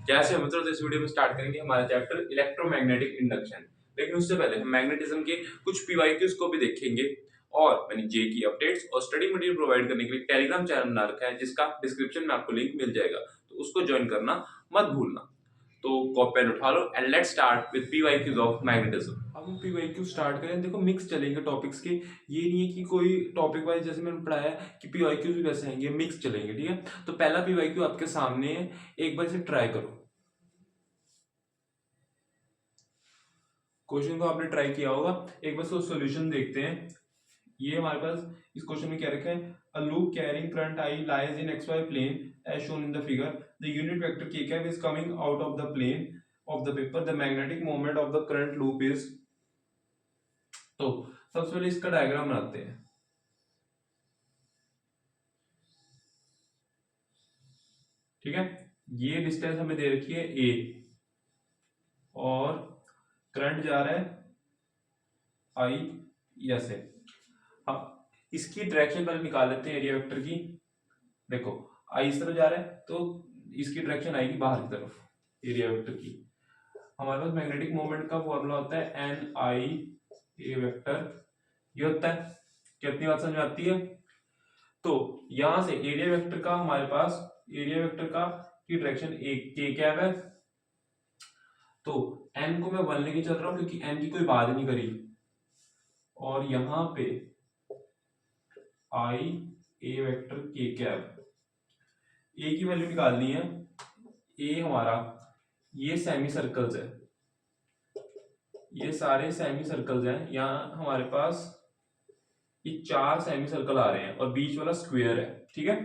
जैसे हम मतलब इस वीडियो में स्टार्ट करेंगे हमारा चैप्टर इलेक्ट्रोमैग्नेटिक इंडक्शन, लेकिन उससे पहले हम मैग्नेटिज्म के कुछ पीवाईक्यूज को भी देखेंगे। और मैंने जे की अपडेट्स और स्टडी मटेरियल प्रोवाइड करने के लिए टेलीग्राम चैनल बना रखा है, जिसका डिस्क्रिप्शन में आपको लिंक मिल जाएगा, तो उसको ज्वाइन करना मत भूलना। तो कॉपी पेन उठा लो and let's start with PYQs of magnetism. अब हम पीवाईक्यू स्टार्ट करें, देखो मिक्स चलेंगे टॉपिक्स के, ये नहीं है कि कोई टॉपिक वाइज जैसे मैंने पढ़ाया कि पीवाईक्यूज भी वैसे आएंगे, मिक्स चलेंगे, ठीक है। तो पहला पीवाईक्यू आपके सामने है, एक बार इसे ट्राई करो। क्वेश्चन को आपने ट्राई किया होगा, एक बार इसका सॉल्यूशन देखते हैं। ये हमारे पास इस क्वेश्चन में क्या रखा है, a loop carrying current I lies in xy plane as shown in the figure, the unit vector k cap is coming out of the plane of the paper, the magnetic moment of the current loop is। तो सबसे पहले इसका diagram बनाते हैं, ठीक है। ये distance हमें दे रखी है a और करंट जा रहा है आई ऐसे। अब इसकी डायरेक्शन पहले निकाल लेते हैं एरिया वेक्टर की। देखो आई इस तरफ जा रहा है तो इसकी डायरेक्शन आएगी बाहर की तरफ एरिया वेक्टर की। हमारे पास मैग्नेटिक मोमेंट का फॉर्मूला होता है एन आई ए वेक्टर, ये होता है। कितनी बात समझ में आती है। तो यहां से एरिया वेक्टर का हमारे पास एरिया वेक्टर का की डायरेक्शन एक के कैप है, तो एन को मैं वन लेके चल रहा हूं क्योंकि एन की कोई बात नहीं करी। और यहां पे आई ए वेक्टर के कैप, ए की वैल्यू निकालनी है। ए हमारा ये सेमी सर्कल्स है, ये सारे सेमी सर्कल्स हैं। यहाँ हमारे पास ये चार सेमी सर्कल आ रहे हैं और बीच वाला स्क्वायर है, ठीक है।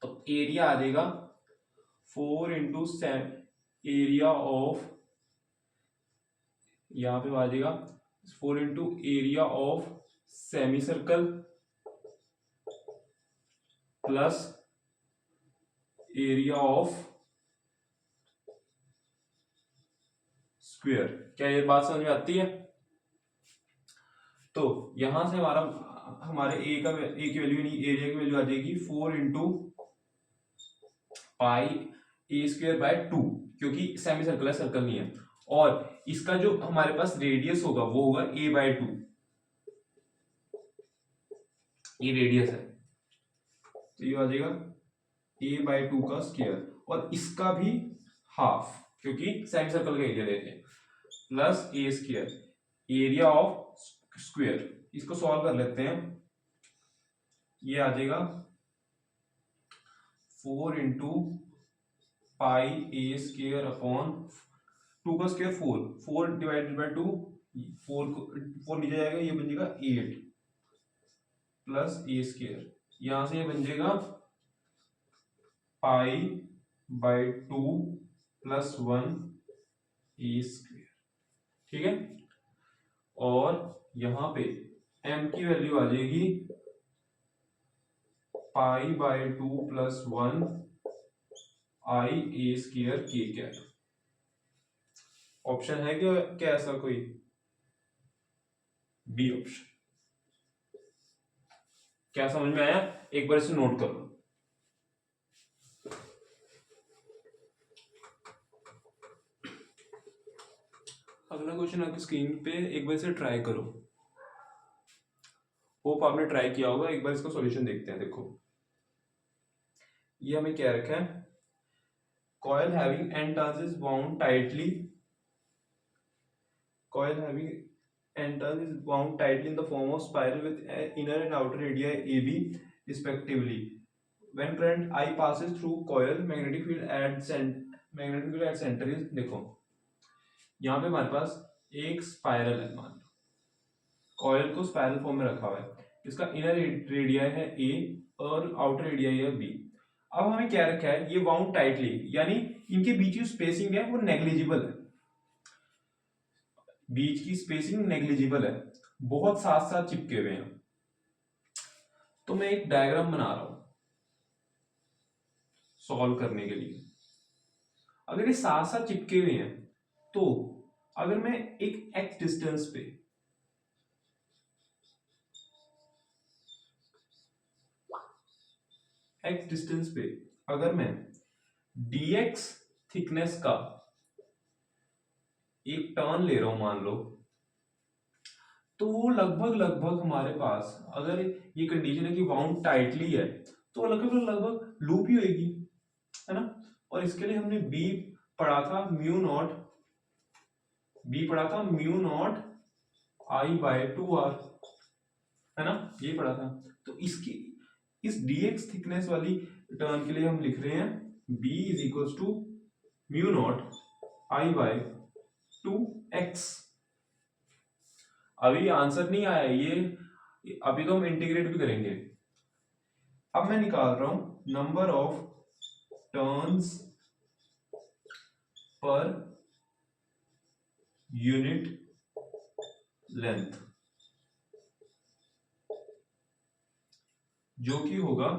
तो एरिया आ जाएगा 4 इंटू एरिया ऑफ, यहां पे आ जाएगा 4 into area of semi circle plus area of square. क्या ये बात समझ में आती है। तो यहां से हमारा हमारे ए की वैल्यू नहीं, एरिया की वैल्यू आ जाएगी 4 into pi A square by 2, क्योंकि सेमी सर्कल है, सर्कल नहीं है। और इसका जो हमारे पास रेडियस होगा वो होगा ए बाय 2, ये रेडियस है, तो ये आ जाएगा ए बाय 2 का स्क्वायर, और इसका भी हाफ क्योंकि सेमी सर्कल का एरिया लेते हैं, plus A square area of square. इसको सॉल्व कर लेते हैं, ये आ जाएगा 4 इंटू पाई ए स्क्वायर अपॉन 2 का स्क्वायर 4, 4 डिवाइडेड बाय 2, 4 नीचे जाएगा, ये बन जाएगा 8 प्लस ए स्क्वायर, यहां से ये बन जाएगा pi by 2 plus 1 A square, ठीक है। और यहां पे m की वैल्यू आ जाएगी pi by 2 plus 1 I A square के कैप। ऑप्शन है क्या ऐसा कोई, बी ऑप्शन। क्या समझ में आया, एक बार इसे नोट कर लो। अगला क्वेश्चन आपकी स्क्रीन पे, एक बार इसे ट्राई करो। होप आपने ट्राई किया होगा, एक बार इसका सॉल्यूशन देखते हैं। देखो ये हमें क्या रखा है, coil having n turns is wound tightly, coil having n turns is wound tightly in the form of spiral with inner and outer radii AB respectively. When current I passes through coil, magnetic field at center is, देखो यहाँ पे हमारे पास एक spiral है, मान लो coil को spiral form में रखा हुआ है, इसका इनर रेडियाई है ए और आउटर रेडियाई है बी। अब हमें क्या रखा है, ये वाउंड टाइटली, यानी इनके बीच की स्पेसिंग है वो नेग्लिजिबल है, बीच की स्पेसिंग नेग्लिजिबल है, बहुत साथ साथ चिपके हुए हैं। तो मैं एक डायग्राम बना रहा हूं सॉल्व करने के लिए। अगर ये साथ साथ चिपके हुए हैं तो अगर मैं एक एक्स डिस्टेंस पे अगर मैं dx थिकनेस का एक टर्न ले रहा हूं मान लो, तो लगभग लगभग हमारे पास अगर ये कंडीशन है कि वाउंड टाइटली है तो लगभग लगभग लूप ही होगी, है ना। और इसके लिए हमने बी पढ़ा था म्यू नॉट, बी पढ़ा था mu naught I bye 2r, है ना, ये पढ़ा था। तो इसकी इस dx थिकनेस वाली टर्न के लिए हम लिख रहे हैं b is equal to mu naught I by 2x। अभी आंसर नहीं आया ये, अभी तो हम इंटीग्रेट भी करेंगे। अब मैं निकाल रहा हूं number of turns per unit length, जो कि होगा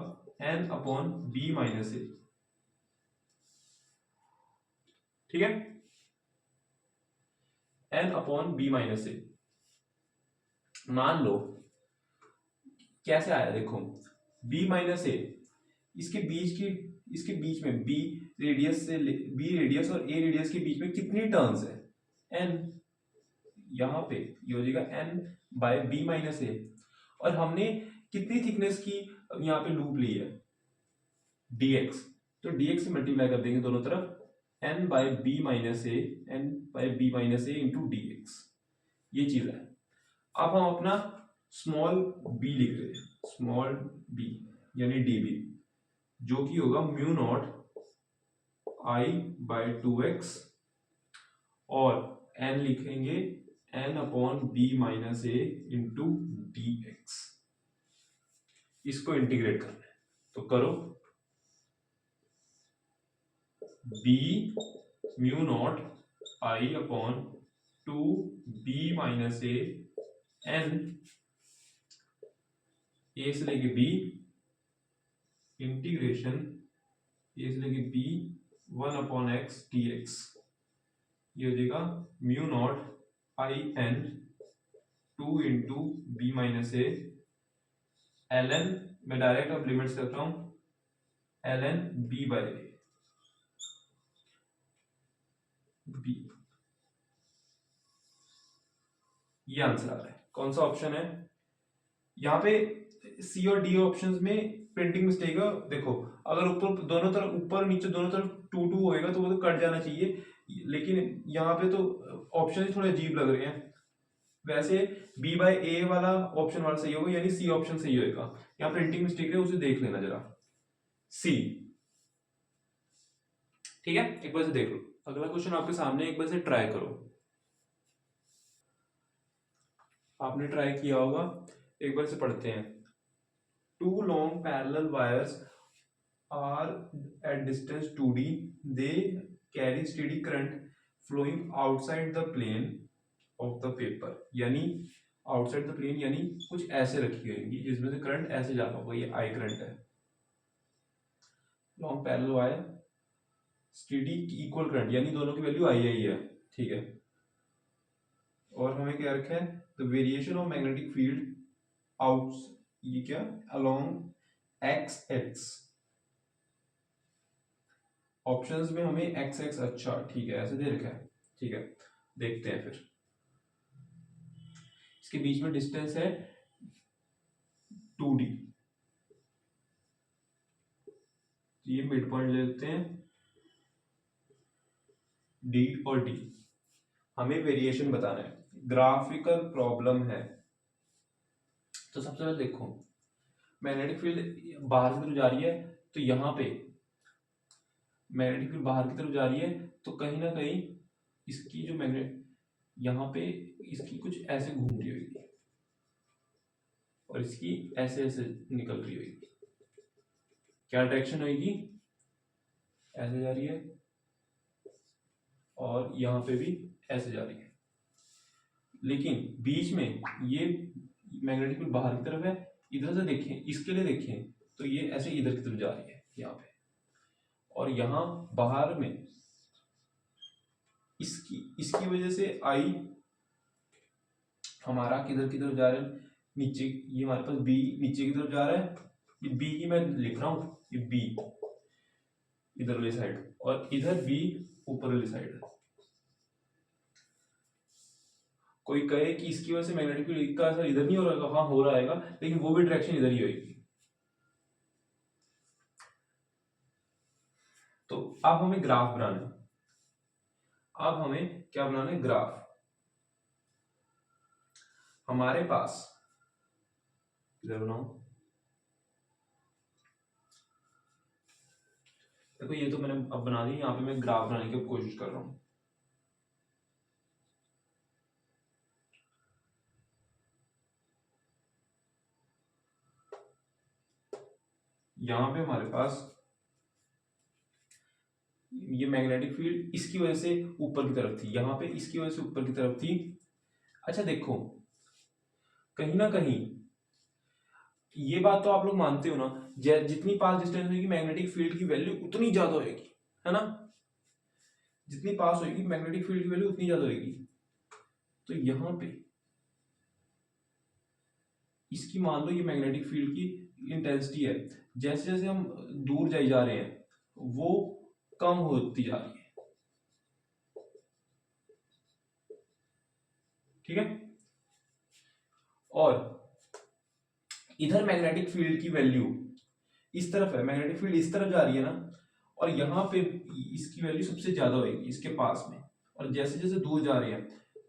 n अपॉन b माइनस ए, ठीक है, n अपॉन b माइनस ए। मान लो कैसे आया, देखो b माइनस ए, इसके बीच में b रेडियस से b रेडियस और a रेडियस के बीच में कितनी टर्न्स है, n, यहां पे ये हो जाएगा n बाय b माइनस ए। और हमने कितनी थिकनेस की यहाँ पे लूप ली है, dx, तो dx से मल्टीप्लाई कर देंगे दोनों तरफ, n बाय b माइनस ए, n बाय b माइनस ए इंटू dx, ये चीज है। अब हम अपना स्मॉल b लिख रहे हैं, स्मॉल b यानी db, जो कि होगा mu naught i bye 2x, और n लिखेंगे n अपॉन b माइनस ए इंटू dx। इसको इंटीग्रेट करना है तो करो, b mu naught i upon 2b minus A n, a से लेके b, इंटीग्रेशन a से लेके b 1 अपॉन x dx, ये हो जाएगा mu naught i n 2 into b minus A ln, मैं डायरेक्ट अब लिमिट्स करता हूं, ln b बाय b, ये आंसर आ रहा है। कौन सा ऑप्शन है यहाँ पे, सी और डी ऑप्शंस में प्रिंटिंग मिस्टेक है। देखो अगर ऊपर दोनों तरफ, ऊपर नीचे दोनों तरफ 2 2 होएगा तो वो तो कट जाना चाहिए, लेकिन यहाँ पे तो ऑप्शन थोड़े अजीब लग रहे हैं। वैसे बी बाय ए वाला ऑप्शन वाला सही होगा, यानी सी ऑप्शन सही होगा। यहाँ प्रिंटिंग मिस्टेक है, उसे देख लेना जरा, सी, ठीक है, एक बार से देख लो। अगला क्वेश्चन आपके सामने, एक बार से ट्राई करो, आपने ट्राई किया होगा, एक बार से पढ़ते हैं। Two long parallel wires are at distance 2d, they carry steady current flowing outside the plane of the paper, यानी आउटसाइड द प्लेन यानी कुछ ऐसे रखी होगी जिसमें से करंट ऐसे जाता होगा, ये आई करंट है। Long parallel wire, steady equal current, यानी दोनों की वैल्यू आई आई है, ठीक है। और हमें क्या रखा है, the variation of magnetic field out, ये क्या, अलोंग एक्स एक्स, ऑप्शंस में हमें एक्स एक्स, अच्छा ठीक है ऐसे दे रखा है, ठीक है। देखते हैं फिर, इसके बीच में डिस्टेंस है 2d, ये मिड पॉइंट ले लेते हैं d और d। हमें वेरिएशन बताना है, ग्राफिकल प्रॉब्लम है। तो सबसे पहले देखो, मैग्नेटिक फील्ड बाहर की तरफ जा रही है, तो यहाँ पे मैग्नेटिक फील्ड बाहर की तरफ जा रही है, तो कहीं ना कहीं इसकी जो मैग्नेट, यहाँ पे इसकी कुछ ऐसे घूम रही होगी और इसकी ऐसे ऐसे निकल रही होगी। क्या डायरेक्शन होगी, ऐसे जा रही है और यहाँ पे भी ऐसे जा रही है, लेकिन बीच में ये मैग्नेटिक फील्ड बाहर की तरफ है। इधर से देखें, इसके लिए देखें तो ये ऐसे इधर की तरफ जा रही है यहाँ पे, और यहाँ बाहर में इसकी वजह से आई हमारा किधर की तरफ जा रहा है, नीचे, ये हमारे पास बी नीचे की तरफ जा रहा है, ये बी की मैं लिख रहा हूँ, ये बी इधर वाली साइड, और इधर बी ऊपर वाली साइड है। कोई कहे कि इसकी वजह से मैग्नेटिक फील्ड का असर इधर नहीं हो रहा है, हाँ हो रहा है, लेकिन वो भी डायरेक्शन इधर ही होगी। तो अब हमें ग्राफ बनाना है। अब हमें क्या बनाना है? ग्राफ। हमारे पास इधर बनाओ, देखो ये तो मैंने अब बना दी, यहाँ पे मैं ग्राफ बनाने की कोशिश कर रहा हूं। यहां पे हमारे पास ये मैग्नेटिक फील्ड इसकी वजह से ऊपर की तरफ थी, यहां पे इसकी वजह से ऊपर की तरफ थी। अच्छा देखो, कहीं ना कहीं ये बात तो आप लोग मानते हो ना, जितनी पास डिस्टेंस होगी मैग्नेटिक फील्ड की वैल्यू उतनी ज्यादा होगी, है ना? जितनी पास होगी मैग्नेटिक फील्ड की वैल्यू उतनी ज्यादा होगी। तो यहां पे इसकी मान लो ये मैग्नेटिक फील्ड की इंटेंसिटी है, जैसे जैसे हम दूर जाए जा रहे हैं वो कम होती जा रही है, ठीक है? और इधर मैग्नेटिक फील्ड की वैल्यू इस तरफ है, मैग्नेटिक फील्ड इस तरफ जा रही है ना, और यहां पे इसकी वैल्यू सबसे ज्यादा होगी इसके पास में, और जैसे जैसे दूर जा रही है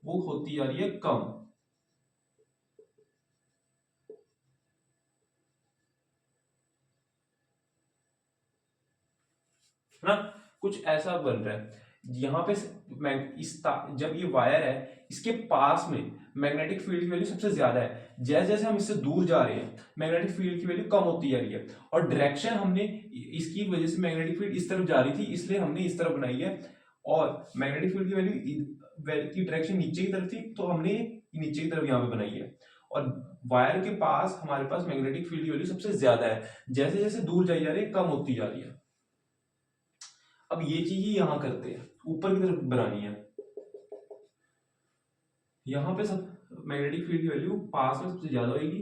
वो होती जा रही है कम। है ना? कुछ ऐसा बन रहा है यहाँ पे जब ये वायर है इसके पास में मैग्नेटिक फील्ड की वैल्यू सबसे ज्यादा है, जैसे जैसे हम इससे दूर जा रहे हैं मैग्नेटिक फील्ड की वैल्यू कम होती जा रही है, और डायरेक्शन हमने इसकी वजह से मैग्नेटिक फील्ड इस तरफ जा रही थी इसलिए हमने इस तरफ बनाई है, और मैग्नेटिक फील्ड की वैल्यू की डायरेक्शन नीचे की तरफ थी तो हमने नीचे की तरफ यहाँ पे बनाई है, और वायर के पास हमारे पास मैग्नेटिक फील्ड की वैल्यू सबसे ज्यादा है, जैसे जैसे दूर जाई जा रही है कम होती जा रही है। अब ये चीज ही यहां करते हैं, ऊपर की तरफ बनानी है। यहां पे सब मैग्नेटिक फील्ड की वैल्यू पास में सबसे ज्यादा होगी,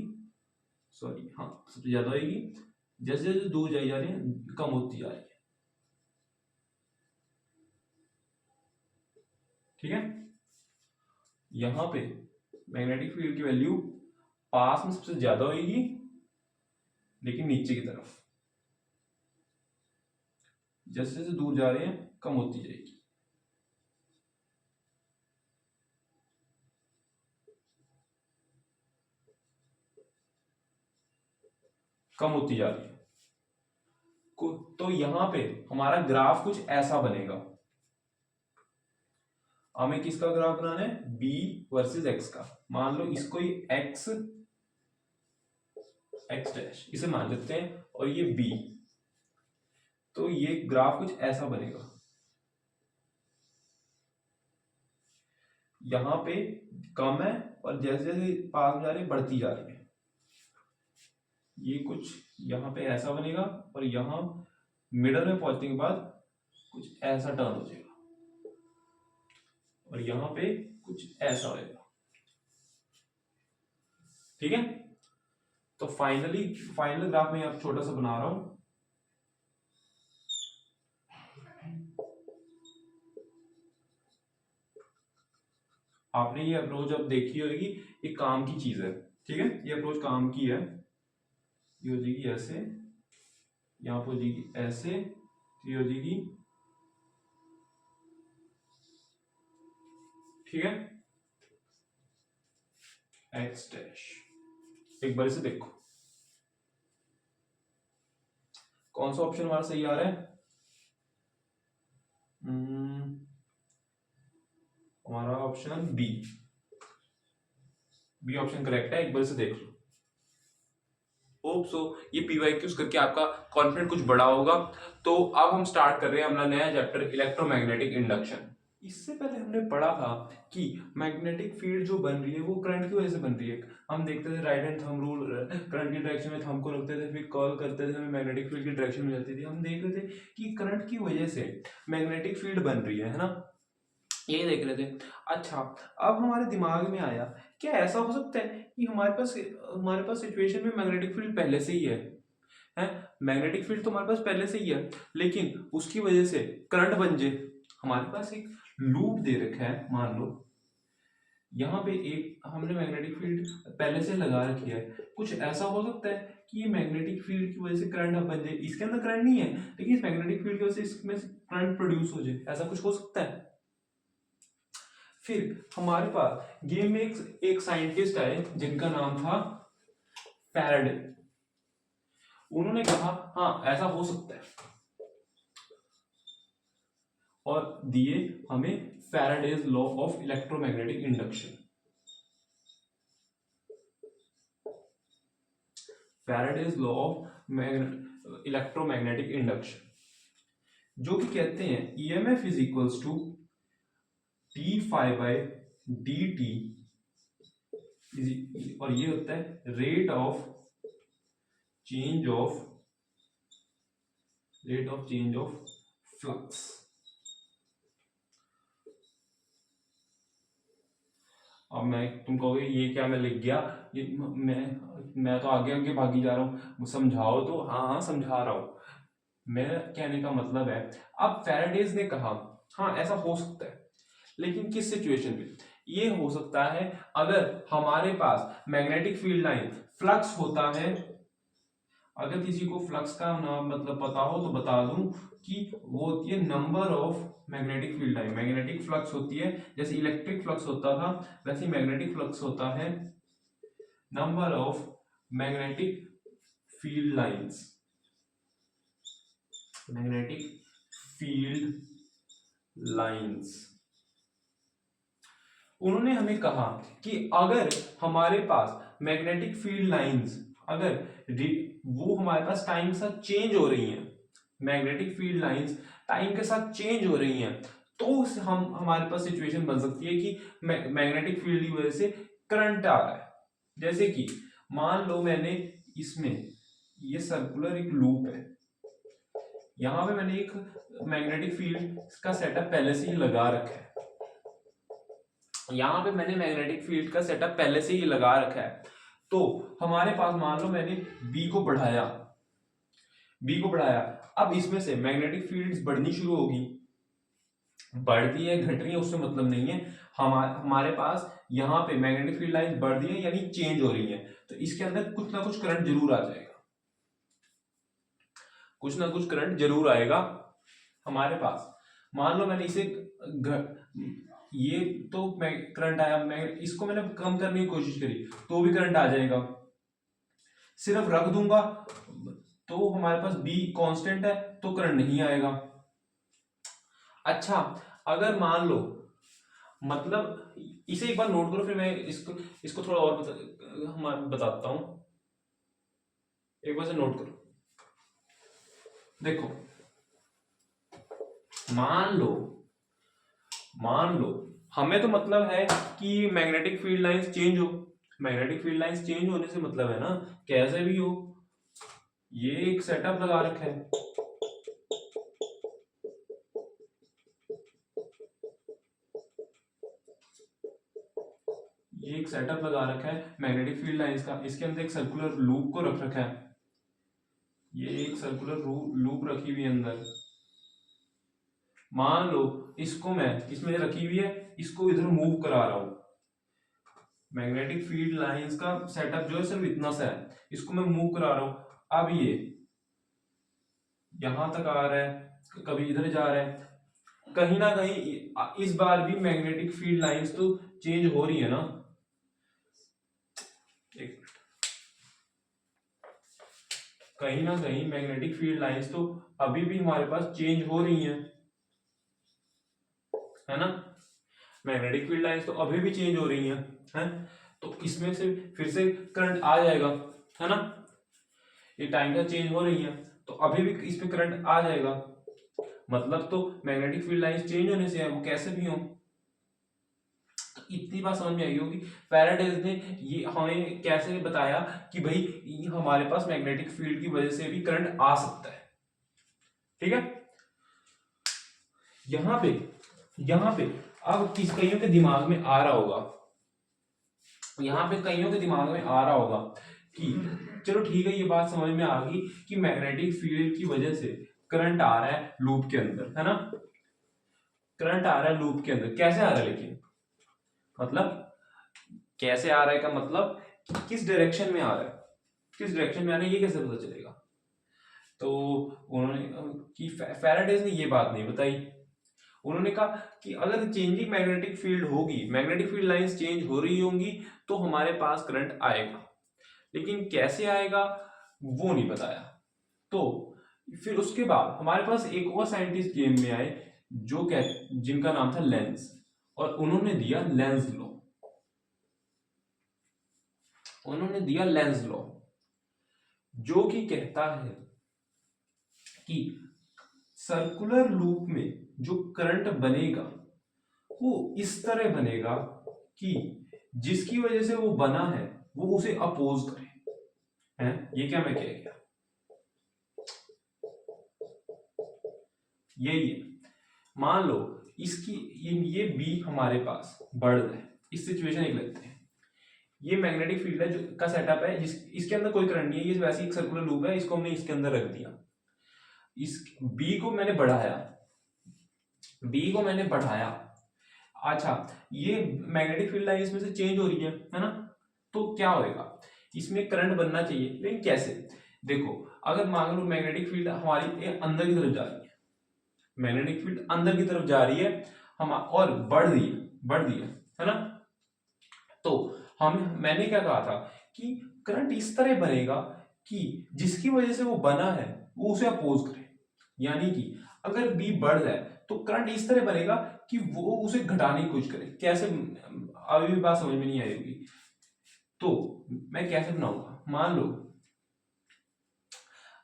सॉरी हाँ सबसे ज्यादा होगी, जैसे जैसे दूर जाई जा रही है कम होती जा रही है, ठीक है? यहां पे मैग्नेटिक फील्ड की वैल्यू पास में सबसे ज्यादा होगी लेकिन नीचे की तरफ, जैसे जैसे दूर जा रहे हैं कम होती जाएगी। कम होती जा रही है। तो यहां पे हमारा ग्राफ कुछ ऐसा बनेगा। हमें किसका ग्राफ बनाना है? b वर्सेस x का। मान लो इसको x डैश इसे मान लेते हैं और ये b, तो ये ग्राफ कुछ ऐसा बनेगा। यहां पे कम है और जैसे जैसे पास जा रही है बढ़ती जा रही है, ये कुछ यहां पे ऐसा बनेगा और यहां मिडल में पहुंचने के बाद कुछ ऐसा टर्न हो जाएगा, और यहां पे कुछ ऐसा होगा, ठीक है? तो फाइनल ग्राफ में आप छोटा सा बना रहा हूं। आपने ये अप्रोच अब देखी होगी, ये काम की चीज है, ठीक है? ये अप्रोच काम की है। ये हो जाएगी ऐसे, यहां पर हो जाएगी ऐसे, ये हो जाएगी, ठीक है? एक्स डैश, एक बार इसे देखो कौन सा ऑप्शन हमारा सही आ रहा है। हमारा ऑप्शन बी ऑप्शन करेक्ट है, एक बार इसे देख लो। होप सो ये PYQs करके आपका कॉन्फिडेंस कुछ बढ़ा होगा। तो अब हम स्टार्ट कर रहे हैं अपना नया चैप्टर इलेक्ट्रोमैग्नेटिक इंडक्शन। इससे पहले हमने पढ़ा था कि मैग्नेटिक फील्ड जो बन रही है वो करंट की वजह से बन रही है। हम देखते थे right hand thumb rule, current की डायरेक्शन में थंब को रखते थे, फिर कर्ल करते थे, हमें मैग्नेटिक फील्ड की डायरेक्शन मिल जाती थी। हम देख रहे थे कि करंट की वजह से मैग्नेटिक फील्ड बन रही है ना, ये देख रहे थे। अच्छा, अब हमारे दिमाग में आया क्या ऐसा हो सकता है कि हमारे पास सिचुएशन में मैग्नेटिक फील्ड पहले से ही है मैग्नेटिक फील्ड तो हमारे पास पहले से ही है, लेकिन उसकी वजह से करंट बन जाए, हमारे पास एक लूप दे रखा है, मान लो यहाँ पे एक हमने मैग्नेटिक फील्ड पहले से लगा रखी है। कुछ ऐसा हो सकता है कि ये मैग्नेटिक फील्ड की वजह से करंट बन जाए, इसके अंदर करंट नहीं है लेकिन इस मैग्नेटिक फील्ड की वजह से इसमें करंट प्रोड्यूस हो जाए, ऐसा कुछ हो सकता है। फिर हमारे पास गेम में एक साइंटिस्ट आए जिनका नाम था फैराडे। उन्होंने कहा हाँ ऐसा हो सकता है और दिए हमें Faraday's law of electromagnetic induction. Faraday's law of electromagnetic induction जो कि कहते हैं EMF is equals to d phi by d t, और ये होता है rate of change of flux. अब तुम कहोगे ये क्या मैं लिख गया, ये मैं तो आगे आगे भागी जा रहा हूँ, समझाओ तो। हाँ समझा रहा हूँ। मेरा कहने का मतलब है, अब फैराडेज ने कहा हाँ ऐसा हो सकता है, लेकिन किस सिचुएशन में ये हो सकता है? अगर हमारे पास मैग्नेटिक फील्ड लाइन फ्लक्स होता है, अगर किसी को फ्लक्स का नाम मतलब पता हो तो बता दूं कि वो होती है number of magnetic field line. Magnetic flux होती है, जैसे इलेक्ट्रिक फ्लक्स होता था वैसे मैग्नेटिक फ्लक्स होता है number of magnetic field lines. Magnetic field lines. उन्होंने हमें कहा कि अगर हमारे पास मैग्नेटिक फील्ड लाइंस अगर वो हमारे पास टाइम के साथ चेंज हो रही हैं, मैग्नेटिक फील्ड लाइंस टाइम के साथ चेंज हो रही हैं, तो हम हमारे पास सिचुएशन बन सकती है कि मैग्नेटिक फील्ड की वजह से करंट आ रहा है। जैसे कि मान लो मैंने इसमें ये सर्कुलर एक लूप है, यहां पे मैंने एक मैग्नेटिक फील्ड का सेटअप पहले से ही लगा रखा है, यहां पे मैंने मैग्नेटिक फील्ड का सेटअप पहले से ही लगा रखा है। तो हमारे पास मान लो मैंने बी को बढ़ाया, अब इसमें से मैग्नेटिक फील्ड्स बढ़नी शुरू होगी, बढ़ती है घट रही है उससे मतलब नहीं है, हमारे पास यहाँ पे मैग्नेटिक फील्ड लाइन बढ़ रही है यानी चेंज हो रही है, तो इसके अंदर कुछ ना कुछ करंट जरूर आ जाएगा, कुछ ना कुछ करंट जरूर आएगा हमारे पास। मान लो मैंने इसे ये तो करंट आया, मैं इसको मैंने कम करने की कोशिश करी तो भी करंट आ जाएगा, सिर्फ रख दूंगा तो हमारे पास बी कांस्टेंट है तो करंट नहीं आएगा। अच्छा अगर मान लो मतलब इसे एक बार नोट करो, फिर मैं इसको थोड़ा और बताता हूं, एक बार से नोट करो। देखो मान लो हमें तो मतलब है कि मैग्नेटिक फील्ड लाइंस चेंज हो, मैग्नेटिक फील्ड लाइंस चेंज होने से मतलब है ना कैसे भी हो, ये एक सेटअप लगा रखा है, ये एक सेटअप लगा रखा है मैग्नेटिक फील्ड लाइंस का, इसके अंदर एक सर्कुलर लूप को रख रखा है, ये एक सर्कुलर लूप रखी हुई है अंदर। मान लो इसको मैं इसमें रखी हुई है, इसको इधर मूव करा रहा हूं, मैग्नेटिक फील्ड लाइंस का सेटअप जो है सिर्फ इतना सा है, इसको मैं मूव करा रहा हूं, अब ये यहां तक आ रहा है, कभी इधर जा रहा है, कहीं ना कहीं इस बार भी मैग्नेटिक फील्ड लाइंस तो चेंज हो रही है ना, कहीं ना कहीं मैग्नेटिक फील्ड लाइंस तो अभी भी हमारे पास चेंज हो रही हैं, है ना, मैग्नेटिक फील्ड लाइंस तो अभी भी चेंज हो रही हैं, तो इसमें से फिर से करंट आ जाएगा, है ना, ये टाइम का चेंज हो रही है तो अभी भी इसमें करंट आ जाएगा, मतलब तो मैग्नेटिक फील्ड लाइंस चेंज होने से है, वो कैसे भी हो। तो इतनी बात समझ में आई होगी फैराडेज ने ये हमें कैसे बताया कि भाई हमारे पास मैग्नेटिक फील्ड की वजह से भी करंट आ सकता है, ठीक है। यहां पे अब कईयों के दिमाग में आ रहा होगा, कि चलो ठीक है ये बात समझ में आ गई कि मैग्नेटिक फील्ड की वजह से करंट आ रहा है लूप के अंदर, है ना, करंट आ रहा है लूप के अंदर, कैसे आ रहा है लेकिन, मतलब कैसे आ रहा है का मतलब किस डायरेक्शन में आ रहा है, किस डायरेक्शन में आ रहा है ये कैसे पता चलेगा। तो उन्होंने कि फैराडेज ने ये बात नहीं बताई। उन्होंने कहा कि अगर चेंजिंग मैग्नेटिक फील्ड होगी, मैग्नेटिक फील्ड लाइंस चेंज हो रही होंगी तो हमारे पास करंट आएगा, लेकिन कैसे आएगा वो नहीं बताया। तो फिर उसके बाद हमारे पास एक और साइंटिस्ट गेम में आए जो जिनका नाम था लेंस, और उन्होंने दिया लेंस लॉ। उन्होंने दिया लेंस लॉ जो कि कहता है कि सर्कुलर लूप में जो करंट बनेगा वो इस तरह बनेगा कि जिसकी वजह से वो बना है वो उसे अपोज करे। हैं ये क्या मैं कह गया, यही है। मान लो इसकी ये बी हमारे पास बढ़ है, इस सिचुएशन एक लेते हैं, ये मैग्नेटिक फील्ड है जो का सेटअप है, इसके अंदर कोई करंट नहीं है, ये वैसे एक सर्कुलर लूप है, इसको हमने इसके अंदर रख दिया। इस बी को मैंने बढ़ाया, बी को मैंने बढ़ाया। अच्छा, ये मैग्नेटिक फील्ड लाइन इसमें से चेंज हो रही है ना, तो क्या होएगा, इसमें करंट बनना चाहिए, लेकिन कैसे। देखो अगर मान लो मैग्नेटिक फील्ड हमारी अंदर की तरफ जा रही है, मैग्नेटिक फील्ड अंदर की तरफ जा रही है हम, और बढ़ रही है ना, तो मैंने क्या कहा था कि करंट इस तरह बनेगा कि जिसकी वजह से वो बना है वो उसे अपोज करे। यानी कि अगर बी बढ़ रहा है तो करंट इस तरह बनेगा कि वो उसे घटाने की कोशिश करे। कैसे, अभी भी बात समझ में नहीं आई होगी, तो मैं कैसे बनाऊंगा। मान लो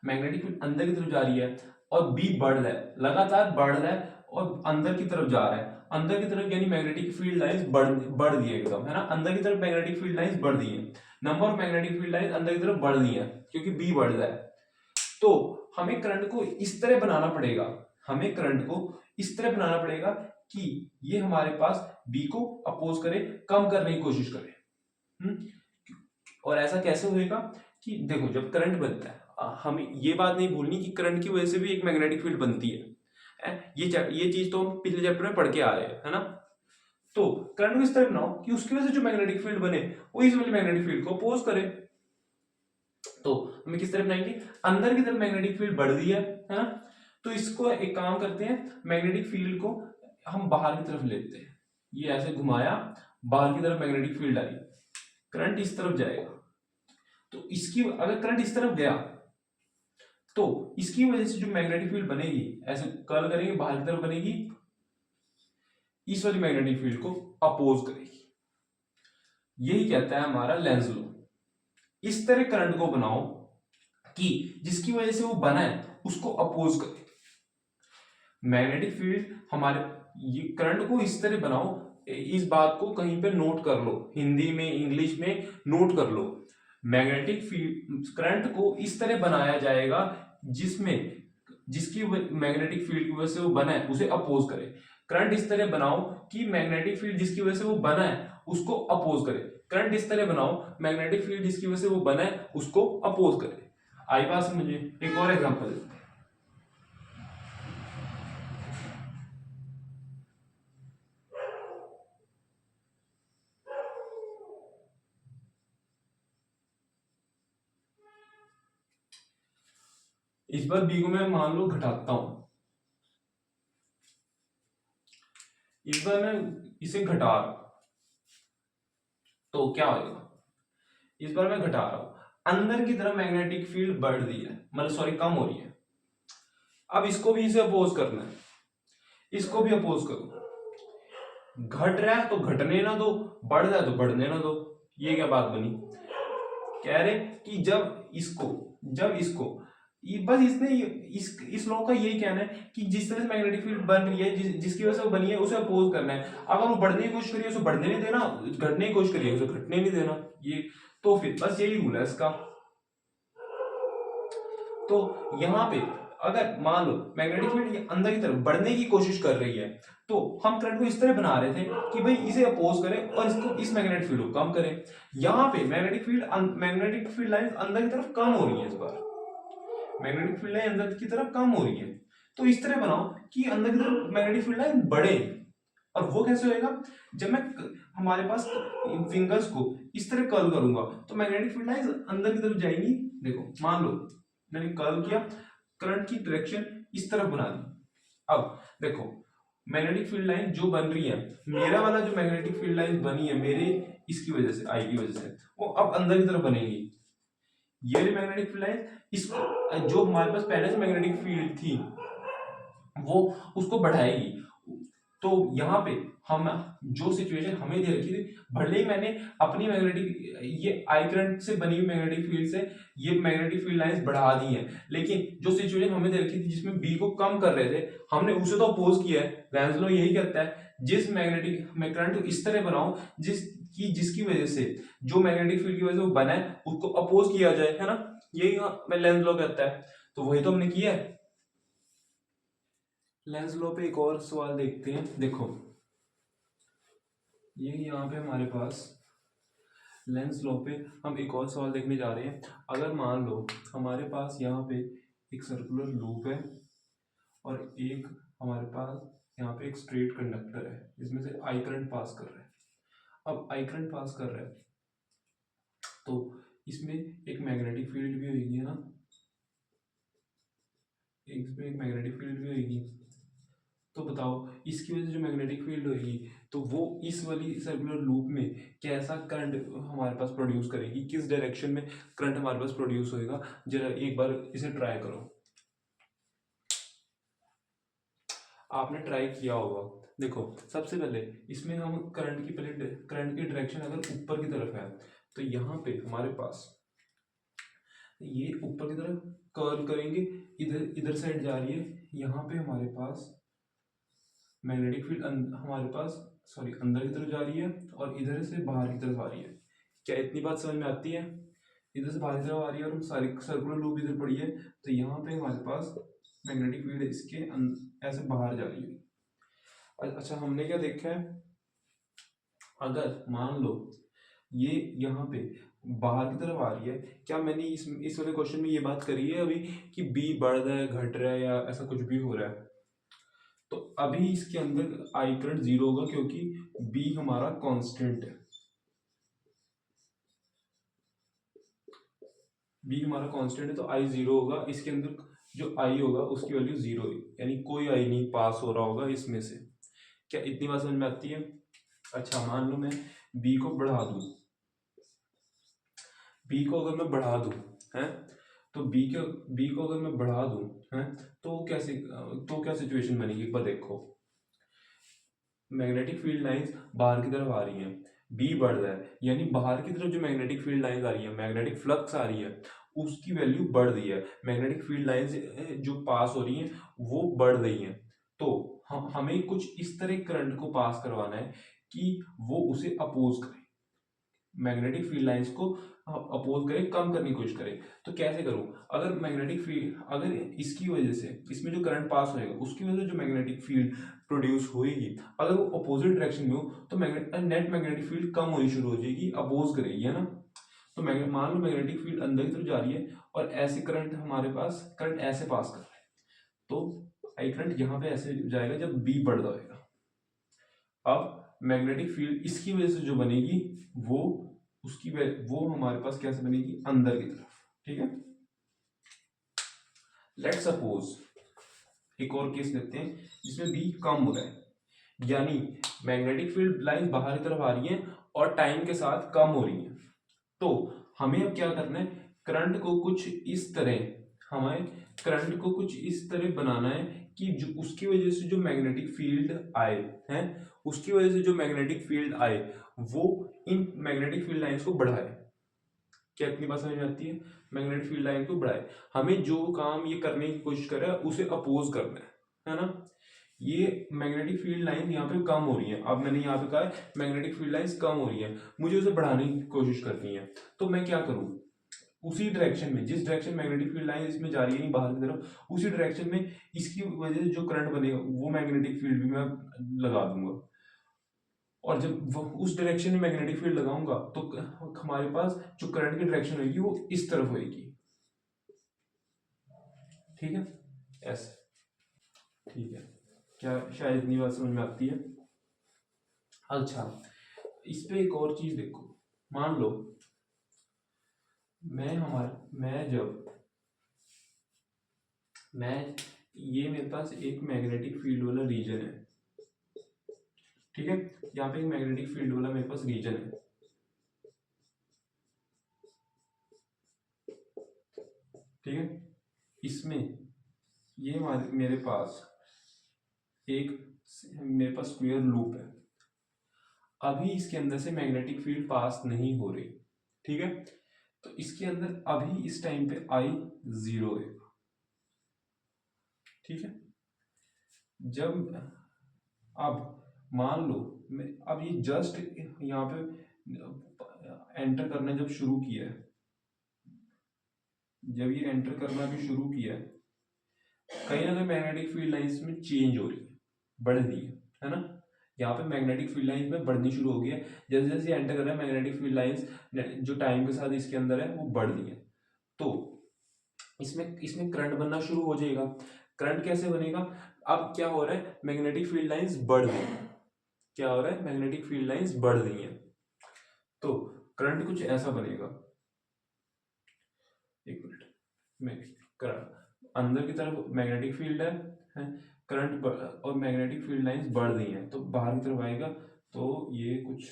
मैग्नेटिक फील्ड अंदर की तरफ जा रही है और बी बढ़ रहा है, लगातार बढ़ रहा है और अंदर की तरफ जा रहा है, अंदर की तरफ यानी मैग्नेटिक फील्ड लाइंस बढ़ दी है एकदम, है ना, अंदर की तरफ मैग्नेटिक फील्ड लाइंस बढ़ दी है, number of magnetic field lines अंदर की तरफ बढ़ दी है क्योंकि बी बढ़ रहा है। तो हमें करंट को इस तरह बनाना पड़ेगा, हमें करंट को इस तरह बनाना पड़ेगा कि ये हमारे पास बी को अपोज करे, कम करने की कोशिश करे। और ऐसा कैसे होएगा कि देखो जब करंट बनता है, हमें ये बात नहीं भूलनी कि करंट की वजह से भी एक मैग्नेटिक फील्ड बनती है। ये चीज तो हम पिछले चैप्टर में पढ़ के आ रहे हैं, है ना। तो करंट को इस तरह बनाओ कि उसकी वजह से जो मैग्नेटिक फील्ड बने वो इस वाली मैग्नेटिक फील्ड को अपोज करे। तो हमें किस तरह बनाएंगे, अंदर की तरफ मैग्नेटिक फील्ड बढ़ रही है ना, तो इसको एक काम करते हैं, मैग्नेटिक फील्ड को हम बाहर की तरफ लेते हैं, ये ऐसे घुमाया, बाहर की तरफ मैग्नेटिक फील्ड आई, करंट इस तरफ जाएगा। तो इसकी अगर करंट इस तरफ गया तो इसकी वजह से जो मैग्नेटिक फील्ड बनेगी, ऐसे कर्ल करेंगे बाहर की तरफ बनेगी, इस वाली मैग्नेटिक फील्ड को अपोज करेगी। यही कहता है हमारा लेंस लॉ। इस तरह करंट को बनाओ कि जिसकी वजह से वो बना है उसको अपोज करे। मैग्नेटिक फील्ड हमारे, ये करंट को इस तरह बनाओ, इस बात को कहीं पे नोट कर लो, हिंदी में इंग्लिश में नोट कर लो। मैग्नेटिक फील्ड करंट को इस तरह बनाया जाएगा जिसकी मैग्नेटिक फील्ड की वजह से वो बना है उसे अपोज करे। करंट इस तरह बनाओ कि मैग्नेटिक फील्ड जिसकी वजह से वो बना है उसको अपोज करे। करंट इस तरह बनाओ मैग्नेटिक फील्ड जिसकी वजह से वो बना है उसको अपोज करे। आई बात समझिए। एक और एग्जांपल देते हैं। इस बार बी को मैं मान लो घटाता हूं, इस बार मैं इसे घटा रहा हूं, तो क्या होगा, इस बार मैं घटा रहा हूं, अंदर की तरफ मैग्नेटिक फील्ड बढ़ रही है, मतलब सॉरी कम हो रही है। अब इसको भी इसे अपोज करना है, इसको भी अपोज करो, घट रहा है तो घटने ना दो, बढ़ रहा है तो बढ़ने ना दो। ये क्या बात बनी, कह रहे कि जब इसको बस इसने इस लॉ का यही कहना है कि जिस तरह से मैग्नेटिक फील्ड बन रही है, जिसकी वजह से वो बनी है उसे अपोज करना है। अगर वो बढ़ने की कोशिश करिए उसे बढ़ने नहीं देना, घटने की कोशिश करिए उसे घटने नहीं देना। ये तो फिर बस यही रूल है इसका। तो यहाँ पे अगर मान लो मैग्नेटिक फील्ड अंदर की तरफ बढ़ने की कोशिश कर रही है तो हम करंट को इस तरह बना रहे थे कि भाई इसे अपोज करें और इसको इस मैग्नेटिक फील्ड को कम करें। यहाँ पे मैग्नेटिक फील्ड लाइन अंदर की तरफ कम हो रही है, इस बार मैग्नेटिक फील्ड लाइन अंदर की तरफ कम हो रही है, तो इस तरह बनाओ कि अंदर की तरफ मैग्नेटिक फील्ड लाइन बढ़े। और वो कैसे होएगा, जब मैं हमारे पास फिंगर्स को इस तरह कर्ल करूंगा तो मैग्नेटिक फील्ड लाइंस अंदर की तरफ जाएंगी। देखो मान लो मैंने कर्ल किया, करंट की डायरेक्शन इस तरफ बना दी। अब देखो मैग्नेटिक फील्ड लाइन जो बन रही है, मेरा वाला जो मैग्नेटिक फील्ड लाइन बनी है मेरे इसकी वजह से, आई की वजह से, वो अब अंदर की तरफ बनेगी। ये भी मैग्नेटिक फील्ड लाइन इस जो हमारे पास पहले से मैग्नेटिक फील्ड थी वो उसको बढ़ाएगी। तो यहाँ पे हम जो सिचुएशन हमें दे रखी थी, भले ही मैंने अपनी मैग्नेटिक ये आई करंट से बनी हुई मैग्नेटिक फील्ड से ये मैग्नेटिक फील्ड लाइंस बढ़ा दी हैं, लेकिन जो सिचुएशन हमें दे रखी थी जिसमें बी को कम कर रहे थे हमने उसे तो अपोज किया है। लेंज लॉ यही कहता है जिस मैग्नेटिक मैं करंट को इस तरह बनाऊं जिसकी वजह से जो मैग्नेटिक फील्ड की वजह से वो बना है उसको अपोज किया जाए, है ना, यही मैं लेंज लॉ कहता है। तो वही तो हमने किया है। लेंज लॉ पे एक और सवाल देखते हैं। देखो ये यहाँ पे हमारे पास लेंस लॉ पे हम एक और सवाल देखने जा रहे हैं। अगर मान लो हमारे पास यहाँ पे एक सर्कुलर लूप है और एक हमारे पास यहाँ पे एक स्ट्रेट कंडक्टर है जिसमें से आई करंट पास कर रहा है। अब आई करंट पास कर रहा है तो इसमें एक मैग्नेटिक फील्ड भी होगी, है ना, इसमें एक मैग्नेटिक फील्ड भी होगी। तो बताओ इसकी वजह से जो मैग्नेटिक फील्ड होगी तो वो इस वाली सर्कुलर लूप में कैसा करंट हमारे पास प्रोड्यूस करेगी, किस डायरेक्शन में करंट हमारे पास प्रोड्यूस होएगा। जरा एक बार इसे ट्राई करो, आपने ट्राई किया होगा। देखो सबसे पहले इसमें हम करंट की डायरेक्शन अगर ऊपर की तरफ है तो यहाँ पे हमारे पास ये ऊपर की तरफ कर्ल करेंगे, इधर इधर साइड जा रही है, यहाँ पे हमारे पास मैग्नेटिक फील्ड हमारे पास सॉरी अंदर की तरफ जा रही है और इधर से बाहर की तरफ आ रही है। क्या इतनी बात समझ में आती है? इधर से बाहर की तरफ आ रही है और हम सारी सर्कुलर लूप इधर पड़ी है तो यहाँ पे हमारे पास मैग्नेटिक फील्ड इसके ऐसे बाहर जा रही है। अच्छा हमने क्या देखा है, अगर मान लो ये यहाँ पे बाहर की तरफ आ रही है, क्या मैंने इस वाले क्वेश्चन में ये बात करी है अभी कि बी बढ़ रहा है घट रहा है या ऐसा कुछ भी हो रहा है? तो अभी इसके अंदर आई करंट जीरो होगा क्योंकि बी हमारा कांस्टेंट है, बी हमारा कांस्टेंट है तो आई जीरो होगा। इसके अंदर जो आई होगा उसकी वैल्यू जीरो है, यानी कोई आई नहीं पास हो रहा होगा इसमें से। क्या इतनी बात समझ में आती है? अच्छा मान लो मैं बी को बढ़ा दूं, बी को अगर मैं बढ़ा दूं है तो बी को अगर मैं बढ़ा दूं है तो कैसे, तो क्या सिचुएशन बनेगी एक बार देखो। मैग्नेटिक फील्ड लाइंस बाहर की तरफ आ रही हैं, बी बढ़ रहा है यानी बाहर की तरफ जो मैग्नेटिक फील्ड लाइंस आ रही है, मैग्नेटिक फ्लक्स आ रही है उसकी वैल्यू बढ़ रही है, मैग्नेटिक फील्ड लाइंस जो पास हो रही हैं वो बढ़ रही हैं। तो हम हमें कुछ इस तरह करंट को पास करवाना है कि वो उसे अपोज करे, मैग्नेटिक फील्ड लाइंस को अपोज करे, कम करने की कोशिश करे। तो कैसे करूं, अगर मैग्नेटिक फील्ड अगर इसकी वजह से इसमें जो करंट पास होएगा उसकी वजह से जो मैग्नेटिक फील्ड प्रोड्यूस होएगी अगर वो अपोजिट डायरेक्शन में हो तो नेट मैग्नेटिक फील्ड कम होनी शुरू हो जाएगी, अपोज करेगी, है ना। तो मान लो मैग्नेटिक फील्ड अंदर की तरफ जा रही है और ऐसे करंट हमारे पास करंट ऐसे पास कर रहा है तो आई करंट यहाँ पे ऐसे जाएगा जब बी बढ़ जाएगा। अब मैग्नेटिक फील्ड इसकी वजह से जो बनेगी वो वो हमारे पास कैसे बनेगी, अंदर की तरफ, ठीक है। लेट सपोज एक और केस लेते हैं जिसमें बी कम हो रहा है, यानी मैग्नेटिक फील्ड लाइन बाहर की तरफ आ रही है और टाइम के साथ कम हो रही है। तो हमें अब क्या करना है, करंट को कुछ इस तरह हमें करंट को कुछ इस तरह बनाना है कि जो उसकी वजह से जो मैग्नेटिक फील्ड आए हैं उसकी वजह से जो मैग्नेटिक फील्ड आए वो इन मैग्नेटिक फील्ड लाइंस को बढ़ाए। क्या इतनी बात समझ में आती है? मैग्नेटिक फील्ड लाइन को बढ़ाए, हमें जो काम ये करने की कोशिश कर रहा है उसे अपोज करना है ना। ये मैग्नेटिक फील्ड लाइन यहाँ पे कम हो रही है, अब मैंने यहाँ पे कहा है मैग्नेटिक फील्ड लाइंस कम हो रही है, मुझे उसे बढ़ाने की कोशिश करनी है। तो मैं क्या करूँ, उसी डायरेक्शन में जिस डायरेक्शन मैग्नेटिक फील्ड लाइन इसमें जा रही है नहीं बाहर की तरफ उसी डायरेक्शन में इसकी वजह से जो करंट बनेगा वो मैग्नेटिक फील्ड भी मैं लगा दूंगा। और जब उस डायरेक्शन में मैग्नेटिक फील्ड लगाऊंगा तो हमारे पास जो करंट की डायरेक्शन होगी वो इस तरफ होगी, ठीक है, ऐसे। ठीक है, क्या शायद इतनी बात समझ में आती है। अच्छा, इस पे एक और चीज देखो, मान लो ये मेरे पास एक मैग्नेटिक फील्ड वाला रीजन है, ठीक है, यहाँ पे एक मैग्नेटिक फील्ड वाला मेरे पास रीजन है, ठीक है। इसमें ये मेरे पास स्क्वायर लूप है, अभी इसके अंदर से मैग्नेटिक फील्ड पास नहीं हो रही, ठीक है। तो इसके अंदर अभी इस टाइम पे आई 0 है, ठीक है। जब अब मान लो मैं अब ये जस्ट यहाँ पे एंटर करना जब शुरू किया है, जब ये एंटर करना भी शुरू किया है, कहीं ना कहीं मैग्नेटिक फील्ड लाइंस में चेंज हो रही है, बढ़ रही है ना। यहाँ पे मैग्नेटिक फील्ड लाइंस में बढ़नी शुरू हो गई है, जैसे जैसे एंटर कर रहा है मैग्नेटिक फील्ड लाइंस जो टाइम के साथ इसके अंदर है वो बढ़ रही है। तो इसमें करंट बनना शुरू हो जाएगा। करंट कैसे बनेगा? अब क्या हो रहा है, मैग्नेटिक फील्ड लाइंस बढ़ रही है, क्या हो रहा है, मैग्नेटिक फील्ड लाइंस बढ़ रही है, तो करंट कुछ ऐसा बनेगा, एक मिनट में करंट अंदर की तरफ मैग्नेटिक फील्ड है करंट और मैग्नेटिक फील्ड लाइंस बढ़ रही हैं, तो बाहर की तरफ आएगा, तो ये कुछ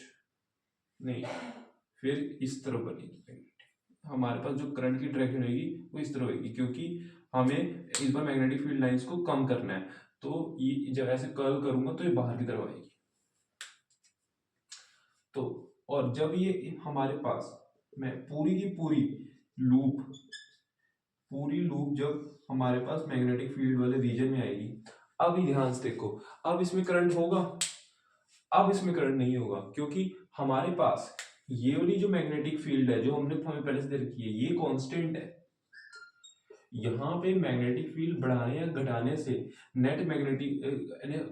नहीं, फिर इस तरफ बनेगी, हमारे पास जो करंट की डायरेक्शन होगी वो इस तरह होगी, क्योंकि हमें इस बार मैग्नेटिक फील्ड लाइंस को कम करना है, तो ये जब ऐसे कर्ल करूंगा तो ये बाहर की तरफ आएगी। तो और जब ये हमारे पास मैं पूरी की पूरी लूप जब हमारे पास मैग्नेटिक फील्ड वाले रीजन में आएगी, अब ध्यान से देखो, अब इसमें करंट होगा, अब इसमें करंट नहीं होगा, क्योंकि हमारे पास ये वाली जो मैग्नेटिक फील्ड है जो हमें पहले से दे रखी है ये कांस्टेंट है। यहाँ पे मैग्नेटिक फील्ड बढ़ाने या घटाने से नेट मैग्नेटिक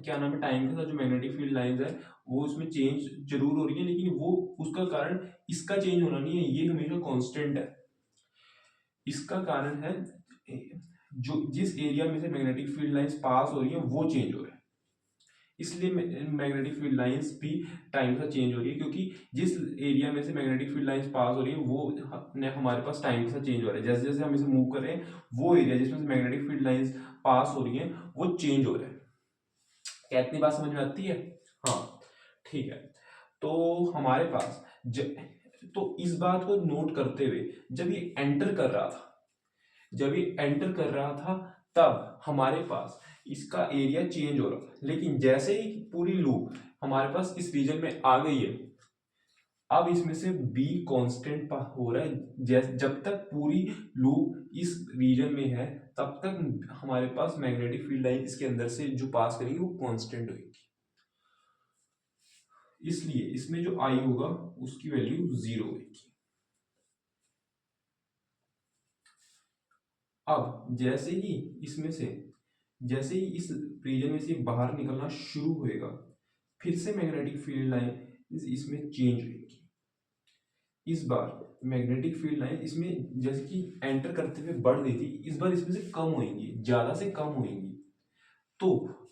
क्या नाम है, टाइम के साथ जो मैग्नेटिक फील्ड लाइंस है वो उसमें चेंज जरूर हो रही है, लेकिन वो उसका कारण इसका चेंज होना नहीं है, ये हमेशा कांस्टेंट है। इसका कारण है जो जिस एरिया में से मैग्नेटिक फील्ड लाइंस पास हो रही है वो चेंज हो रहा है, इसलिए मैग्नेटिक फील्ड लाइंस भी टाइम के साथ चेंज हो रही है, क्योंकि जिस एरिया में से मैग्नेटिक फील्ड लाइंस पास हो रही है वो हमारे पास टाइम के साथ चेंज हो रहा है, जैसे जैसे हम इसे मूव कर रहे हैं वो एरिया जिसमें से मैग्नेटिक फील्ड लाइंस पास हो रही है वो चेंज हो रहा है। क्या इतनी बात समझ में आती है? हाँ, ठीक है। तो हमारे पास तो इस बात को नोट करते हुए जब ये एंटर कर रहा था तब हमारे पास इसका एरिया चेंज हो रहा था, लेकिन जैसे ही पूरी लूप हमारे पास इस रीजन में आ गई है, अब इसमें से बी कांस्टेंट हो रहा है, जब तक पूरी लूप इस रीजन में है तब तक हमारे पास मैग्नेटिक फील्ड लाइन इसके अंदर से जो पास करेगी वो कांस्टेंट होगी, इसलिए इसमें जो आई होगा उसकी वैल्यू 0 होगी। अब जैसे ही इस रीजन में से बाहर निकलना शुरू होएगा, फिर से मैग्नेटिक फील्ड लाइन इसमें चेंज होगी। इस बार मैग्नेटिक फील्ड लाइन इसमें जैसे कि एंटर करते हुए बढ़ रही थी, इस बार इसमें से कम होंगी, ज्यादा से कम होंगी। तो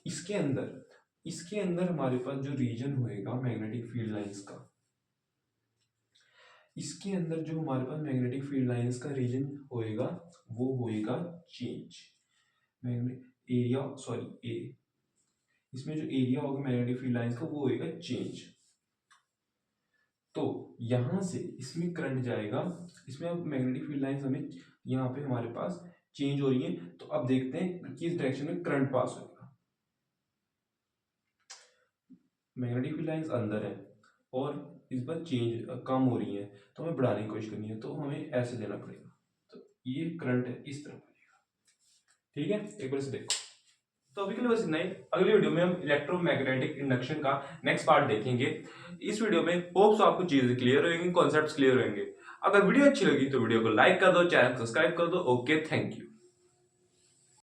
इसके अंदर हमारे पास जो रीजन होएगा मैग्नेटिक फील्ड लाइंस का, इसके अंदर जो हमारे पास मैग्नेटिक फील्ड लाइंस का रीजन होएगा वो होएगा चेंज एरिया, सॉरी ए, इसमें जो एरिया होगा मैग्नेटिक फील्ड लाइंस का वो होएगा चेंज। तो यहां से इसमें करंट जाएगा, इसमें अब मैग्नेटिक फील्ड लाइंस हमें यहाँ पे हमारे पास चेंज हो रही है, तो अब देखते हैं किस डायरेक्शन में करंट पास होगा। मैग्नेटिक फील्ड लाइंस अंदर है और इस बार चेंज कम हो रही है, तो हमें बढ़ाने की कोशिश करनी है, तो हमें ऐसे देना पड़ेगा, तो ये करंट है इस तरफ बनेगा, ठीक है। एक बार से देखो, तो अभी के लिए बस इतना ही। अगली वीडियो में हम इलेक्ट्रोमैग्नेटिक इंडक्शन का नेक्स्ट पार्ट देखेंगे। इस वीडियो में होप्स आपको चीजें क्लियर होंगी, कॉन्सेप्ट्स क्लियर होंगे। अगर वीडियो अच्छी लगी तो वीडियो को लाइक कर दो, चैनल सब्सक्राइब कर दो। Okay, thank you.